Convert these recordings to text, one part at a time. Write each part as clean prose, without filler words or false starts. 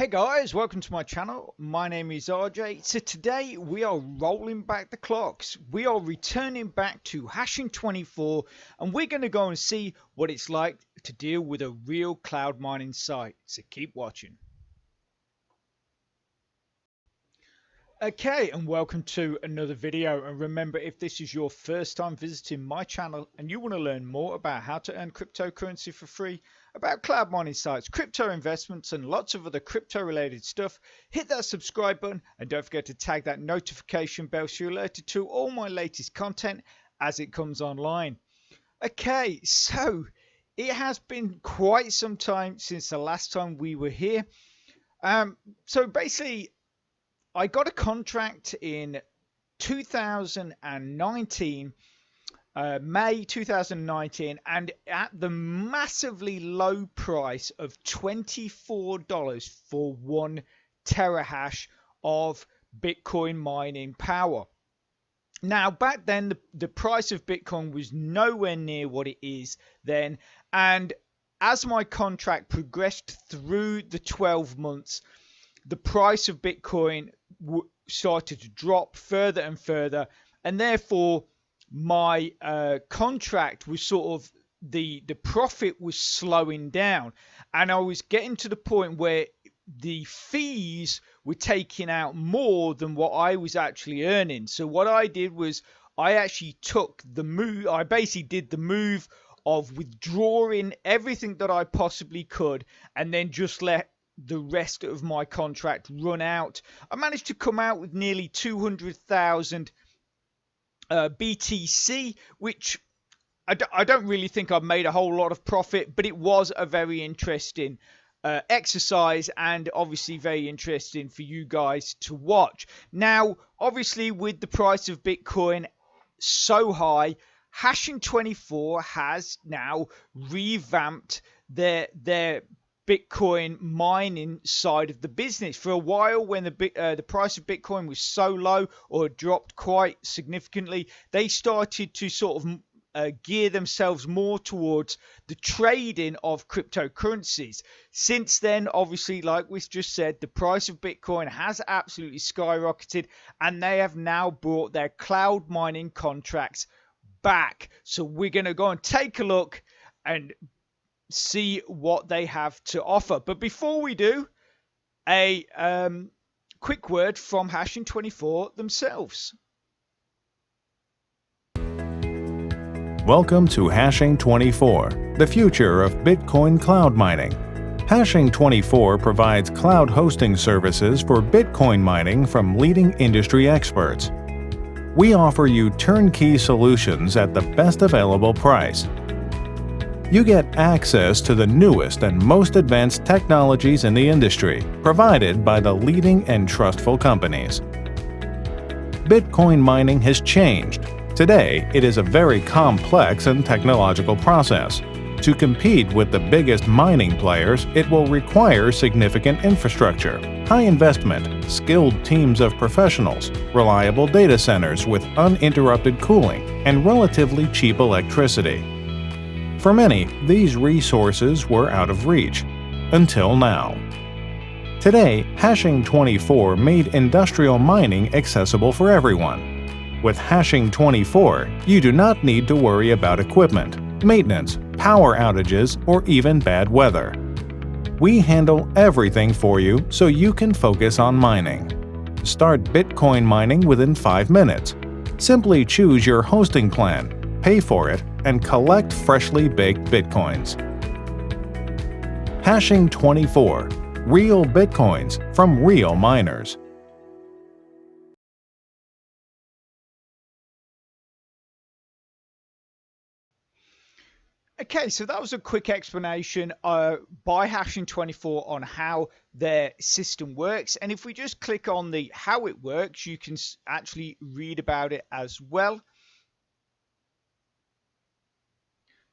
Hey guys, welcome to my channel. My name is RJ. So today we are rolling back the clocks. We are returning back to Hashing24 and we're going to go and see what it's like to deal with a real cloud mining site. So keep watching. Okay, and welcome to another video. And remember, if this is your first time visiting my channel and you want to learn more about how to earn cryptocurrency for free, about cloud mining sites, crypto investments, and lots of other crypto related stuff, hit that subscribe button and don't forget to tag that notification bell so you're alerted to all my latest content as it comes online. Okay, so it has been quite some time since the last time we were here. So basically, I got a contract in 2019, May 2019, and at the massively low price of $24 for 1 terahash of Bitcoin mining power. Now, back then, the price of Bitcoin was nowhere near what it is then. And as my contract progressed through the 12 months, the price of Bitcoin started to drop further and further, and therefore my contract was sort of the profit was slowing down, and I was getting to the point where the fees were taking out more than what I was actually earning. So what I did was I actually took the move. I basically did the move of withdrawing everything that I possibly could and then just let the rest of my contract run out. I managed to come out with nearly 200,000 BTC, which I don't really think I've made a whole lot of profit, but it was a very interesting exercise and obviously very interesting for you guys to watch. Now, obviously, with the price of Bitcoin so high, Hashing24 has now revamped their Bitcoin mining side of the business. For a while, when the price of Bitcoin was so low or dropped quite significantly, they started to sort of gear themselves more towards the trading of cryptocurrencies. Since then, obviously, like we just said, the price of Bitcoin has absolutely skyrocketed, and they have now brought their cloud mining contracts back. So we're going to go and take a look and see what they have to offer. But before we do, a quick word from Hashing24 themselves. Welcome to Hashing24, the future of Bitcoin cloud mining. Hashing24 provides cloud hosting services for Bitcoin mining from leading industry experts. We offer you turnkey solutions at the best available price. You get access to the newest and most advanced technologies in the industry, provided by the leading and trustful companies. Bitcoin mining has changed. Today, it is a very complex and technological process. To compete with the biggest mining players, it will require significant infrastructure, high investment, skilled teams of professionals, reliable data centers with uninterrupted cooling, and relatively cheap electricity. For many, these resources were out of reach, until now. Today, Hashing24 made industrial mining accessible for everyone. With Hashing24, you do not need to worry about equipment, maintenance, power outages, or even bad weather. We handle everything for you so you can focus on mining. Start Bitcoin mining within 5 minutes. Simply choose your hosting plan, pay for it, and collect freshly baked Bitcoins. Hashing24, real Bitcoins from real miners. Okay, so that was a quick explanation by Hashing24 on how their system works. And if we just click on the how it works, you can actually read about it as well.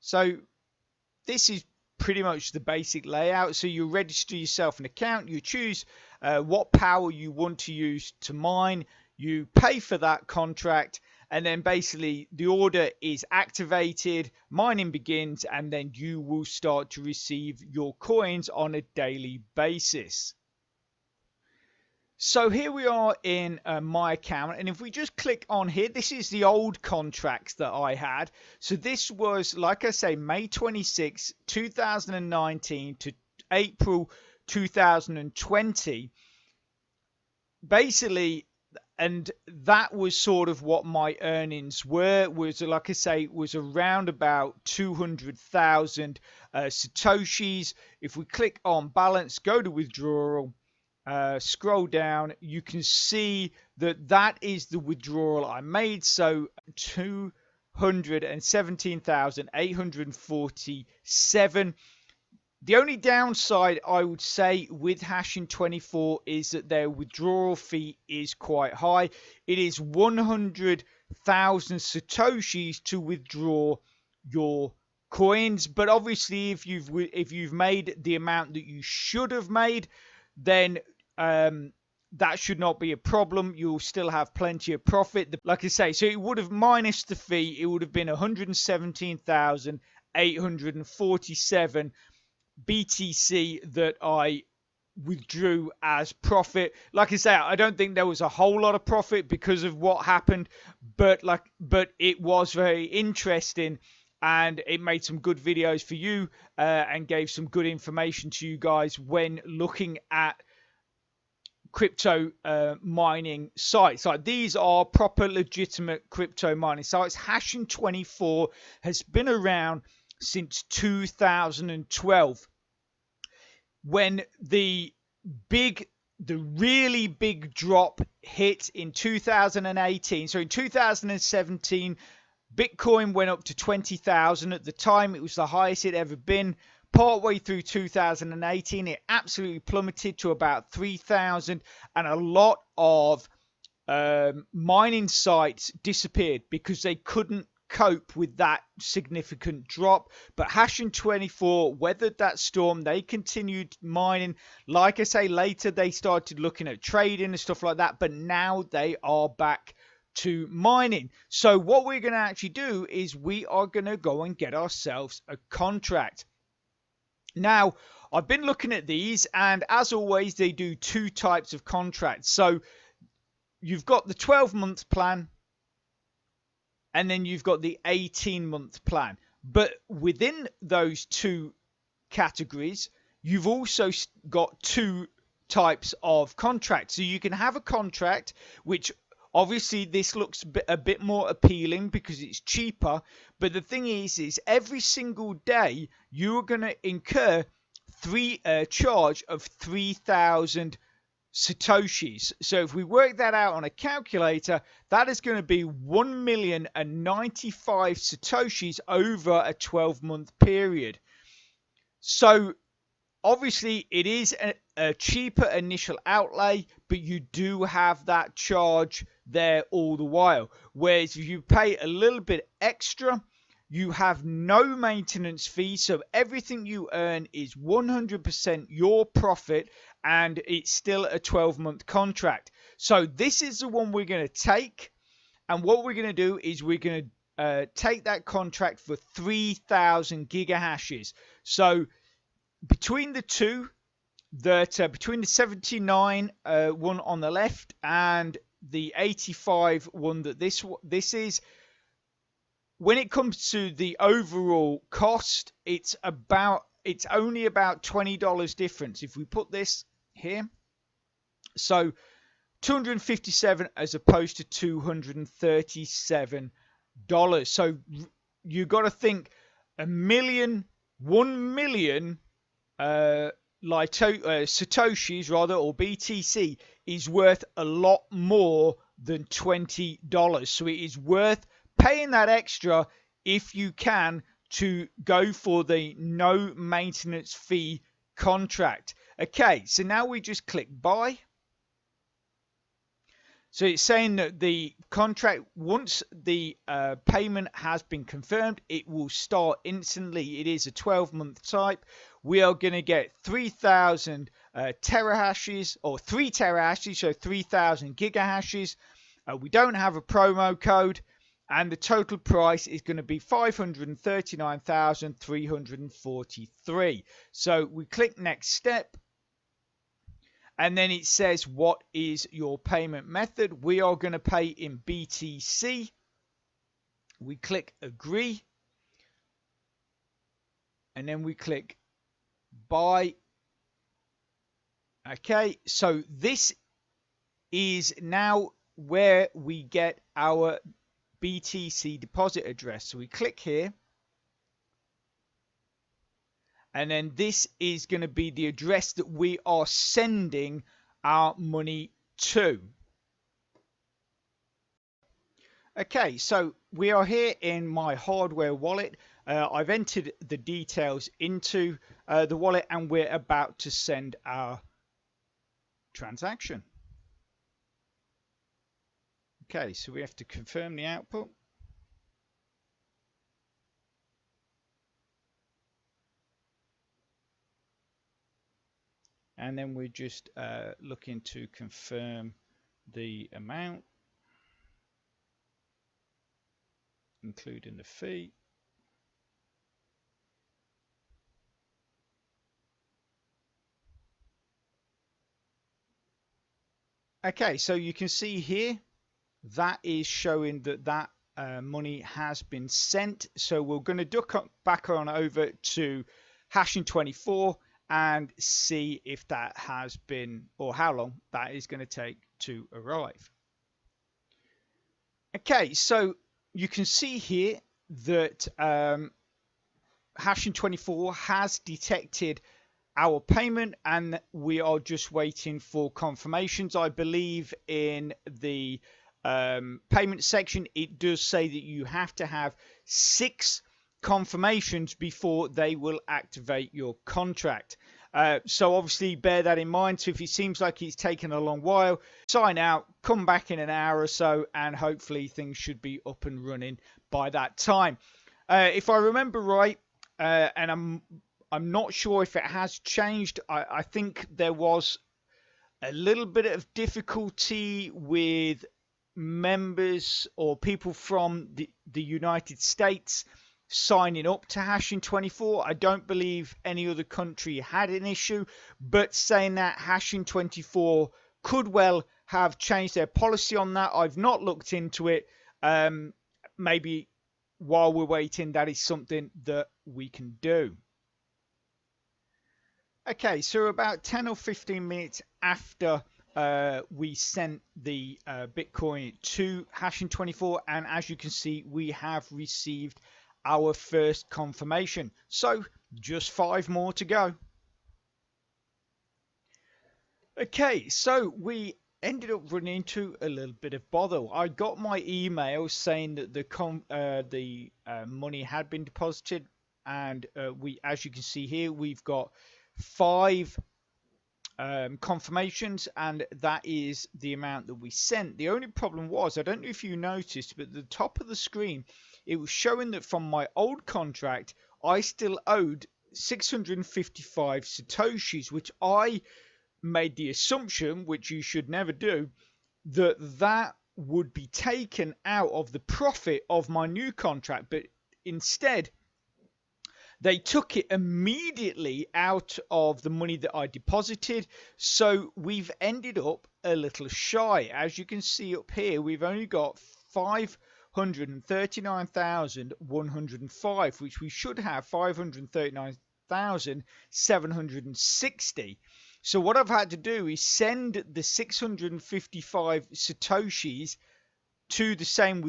So this is pretty much the basic layout. So you register yourself an account, you choose what power you want to use to mine, you pay for that contract, and then basically the order is activated, mining begins, and then you will start to receive your coins on a daily basis. So here we are in my account, and if we just click on here, this is the old contracts that I had. So this was, like I say, May 26, 2019 to April 2020. Basically, and that was sort of what my earnings were, was, like I say, was around about 200,000 satoshis. If we click on balance, go to withdrawal, scroll down, you can see that that is the withdrawal I made. So 217,847. The only downside I would say with Hashing24 is that their withdrawal fee is quite high. It is 100,000 satoshis to withdraw your coins, but obviously if you've made the amount that you should have made, then that should not be a problem. You'll still have plenty of profit. Like I say, so it would have minus the fee, it would have been 117,847 BTC that I withdrew as profit. Like I say, I don't think there was a whole lot of profit because of what happened, but it was very interesting, and it made some good videos for you and gave some good information to you guys when looking at crypto mining sites. Like, these are proper legitimate crypto mining sites. Hashing24 has been around since 2012, when the really big drop hit in 2018. So in 2017, Bitcoin went up to 20,000. At the time, it was the highest it ever been. Partway through 2018, it absolutely plummeted to about 3,000, and a lot of mining sites disappeared because they couldn't cope with that significant drop. But Hashing24 weathered that storm. They continued mining. Like I say, later they started looking at trading and stuff like that, but now they are back to mining. So what we're going to actually do is we are going to go and get ourselves a contract. Now, I've been looking at these, and as always, they do two types of contracts. So you've got the 12-month plan, and then you've got the 18-month plan. But within those two categories, you've also got two types of contracts. So you can have a contract which, obviously, this looks a bit more appealing because it's cheaper. But the thing is every single day you're going to incur charge of 3,000 satoshis. So if we work that out on a calculator, that is going to be 1,095,000 satoshis over a 12-month period. So obviously it is a cheaper initial outlay, but you do have that charge there all the while. Whereas if you pay a little bit extra, you have no maintenance fee, so everything you earn is 100% your profit, and it's still a 12-month contract. So this is the one we're going to take, and what we're going to do is we're going to take that contract for 3,000 gigahashes. So between the two, between the 79 one on the left and the 85 one that this is, when it comes to the overall cost, it's only about $20 difference. If we put this here, so 257 as opposed to $237. So you got to think 1 million satoshis rather, or BTC, is worth a lot more than $20. So it is worth paying that extra if you can to go for the no maintenance fee contract. Okay, so now we just click buy. So it's saying that the contract, once the payment has been confirmed, it will start instantly. It is a 12-month type. We are going to get 3,000 terahashes, or 3 terahashes, so 3,000 gigahashes. We don't have a promo code, and the total price is going to be 539,343. So we click next step, And then it says, what is your payment method? We are going to pay in BTC. We click agree. And then we click buy. Okay, so this is now where we get our BTC deposit address. So we click here. And then this is going to be the address that we are sending our money to. Okay, so we are here in my hardware wallet. I've entered the details into the wallet, and we're about to send our transaction. Okay, so we have to confirm the output. And then we're just looking to confirm the amount, including the fee. Okay, so you can see here that is showing that money has been sent. So we're going to duck back on over to Hashing24 and see if that has been, or how long that is going to take to arrive. Okay, so you can see here that Hashing24 has detected our payment, and we are just waiting for confirmations. I believe in the payment section it does say that you have to have 6 confirmations before they will activate your contract. So obviously bear that in mind. So if it seems like it's taken a long while, sign out, come back in an hour or so, and hopefully things should be up and running by that time. If I remember right, and I'm not sure if it has changed, I think there was a little bit of difficulty with members or people from the United States signing up to Hashing24. I don't believe any other country had an issue, but saying that, Hashing24 could well have changed their policy on that. I've not looked into it. Maybe while we're waiting, that is something that we can do. Okay, so about 10 or 15 minutes after we sent the Bitcoin to Hashing24, and as you can see, we have received our first confirmation. So just 5 more to go. Okay, so we ended up running into a little bit of bother. I got my email saying that the money had been deposited, and as you can see here, we've got 5 confirmations, and that is the amount that we sent. The only problem was, I don't know if you noticed, but at the top of the screen it was showing that from my old contract I still owed 655 satoshis, which I made the assumption, which you should never do, that would be taken out of the profit of my new contract, but instead they took it immediately out of the money that I deposited. So we've ended up a little shy. As you can see up here, we've only got 539,105, which we should have 539,760. So what I've had to do is send the 655 satoshis to the same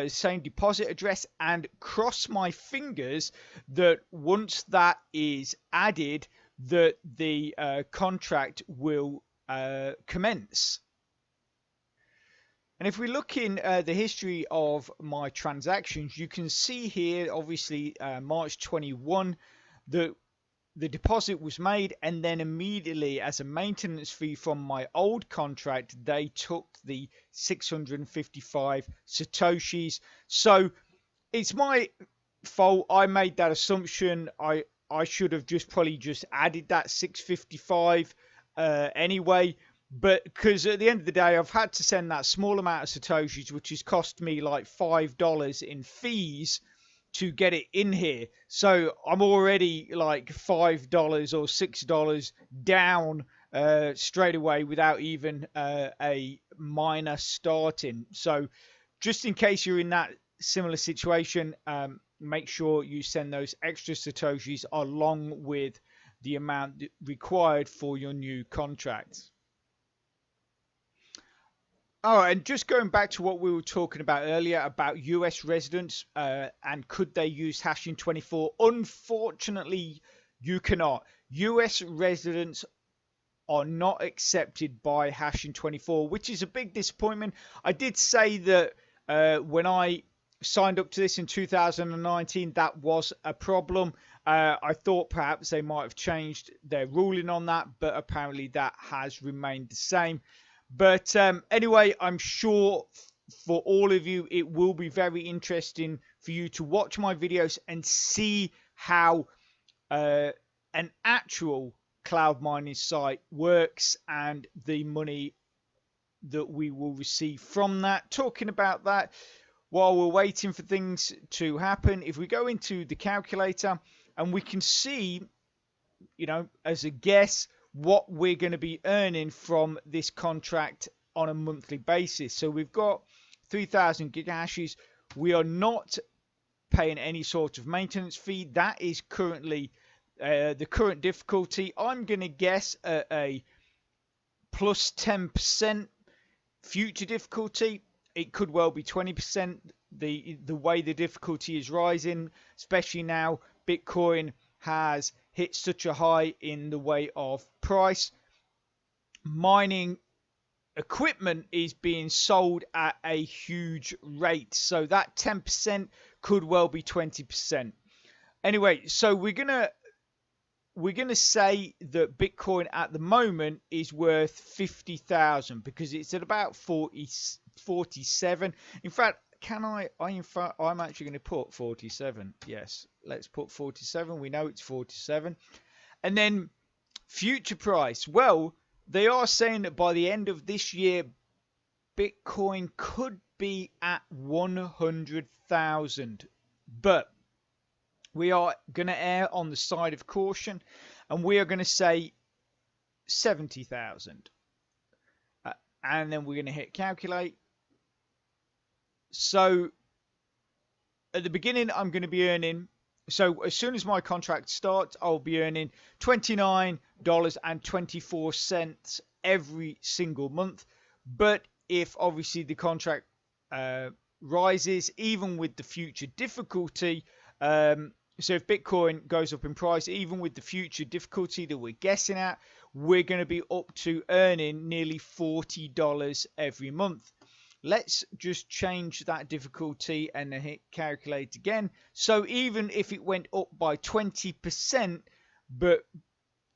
same deposit address, and cross my fingers that once that is added, that the contract will commence. And if we look in the history of my transactions, you can see here, obviously March 21, that the deposit was made, and then immediately as a maintenance fee from my old contract, they took the 655 satoshis. So it's my fault. I made that assumption. I should have probably just added that 655 anyway, but because at the end of the day I've had to send that small amount of satoshis, which has cost me like $5 in fees to get it in here. So I'm already like $5 or $6 down straight away without even a miner starting. So just in case you're in that similar situation, make sure you send those extra satoshis along with the amount required for your new contract. Oh, and just going back to what we were talking about earlier about US residents and could they use Hashing24? Unfortunately, you cannot. US residents are not accepted by Hashing24, which is a big disappointment. I did say that when I signed up to this in 2019, that was a problem. I thought perhaps they might have changed their ruling on that, but apparently that has remained the same. But anyway, I'm sure for all of you, it will be very interesting for you to watch my videos and see how an actual cloud mining site works and the money that we will receive from that. Talking about that, while we're waiting for things to happen, if we go into the calculator and we can see, you know, as a guess, what we're going to be earning from this contract on a monthly basis. So we've got 3,000 gigahashes. We are not paying any sort of maintenance fee. That is currently the current difficulty. I'm going to guess a plus 10% future difficulty. It could well be 20%. The way the difficulty is rising, especially now Bitcoin has hit such a high in the way of price. Mining equipment is being sold at a huge rate, so that 10% could well be 20%. Anyway, so we're gonna say that Bitcoin at the moment is worth 50,000 because it's at about 47. In fact, I'm actually going to put 47. Yes, let's put 47. We know it's 47. And then future price. Well, they are saying that by the end of this year, Bitcoin could be at 100,000. But we are going to err on the side of caution, and we are going to say 70,000. And then we're going to hit calculate. So at the beginning, I'm going to be earning, so as soon as my contract starts, I'll be earning $29.24 every single month. But if obviously the contract rises, even with the future difficulty, so if Bitcoin goes up in price, even with the future difficulty that we're guessing at, we're going to be up to earning nearly $40 every month. Let's just change that difficulty and then hit calculate again. So even if it went up by 20%, but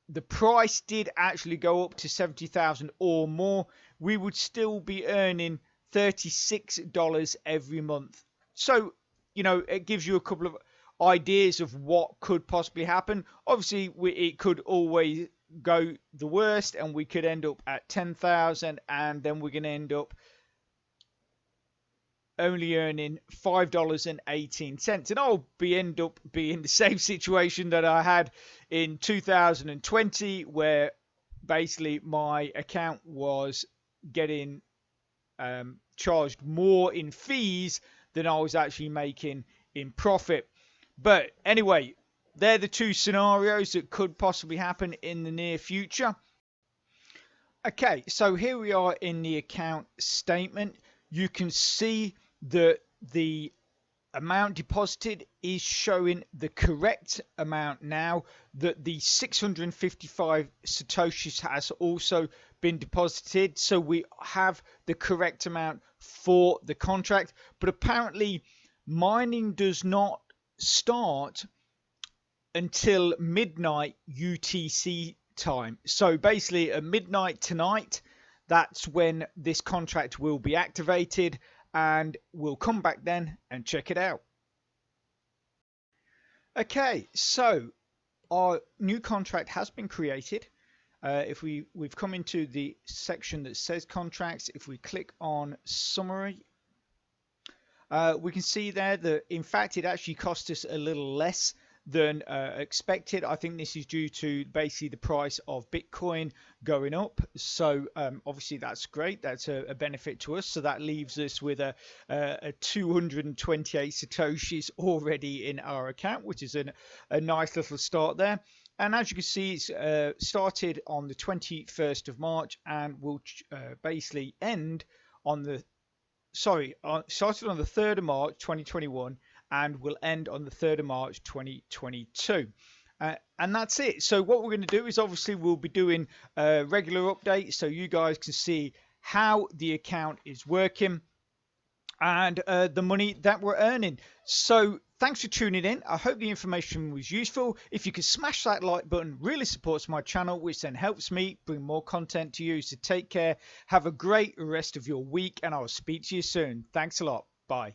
the price did actually go up to 70,000 or more, we would still be earning $36 every month. So, you know, it gives you a couple of ideas of what could possibly happen. Obviously, it could always go the worst, and we could end up at 10,000, and then we're going to end up only earning $5.18, and I'll end up being in the same situation that I had in 2020, where basically my account was getting charged more in fees than I was actually making in profit. But anyway, they're the two scenarios that could possibly happen in the near future. Okay, so here we are in the account statement. You can see that the amount deposited is showing the correct amount now, that the 655 satoshis has also been deposited, so we have the correct amount for the contract. But apparently mining does not start until midnight UTC time. So basically at midnight tonight, that's when this contract will be activated, and we'll come back then and check it out. Okay, so our new contract has been created. If we've come into the section that says contracts, if we click on summary, we can see there that in fact it actually cost us a little less than expected. I think this is due to basically the price of Bitcoin going up. So obviously that's great. That's a benefit to us. So that leaves us with a 228 Satoshis already in our account, which is a nice little start there. And as you can see, it's started on the 21st of March and will basically end on the started on the 3rd of March 2021 and will end on the 3rd of March 2022. And that's it. So what we're going to do is obviously we'll be doing regular updates so you guys can see how the account is working and the money that we're earning. So thanks for tuning in. I hope the information was useful. If you could smash that like button, really supports my channel, which then helps me bring more content to you. So take care, have a great rest of your week, and I'll speak to you soon. Thanks a lot. Bye.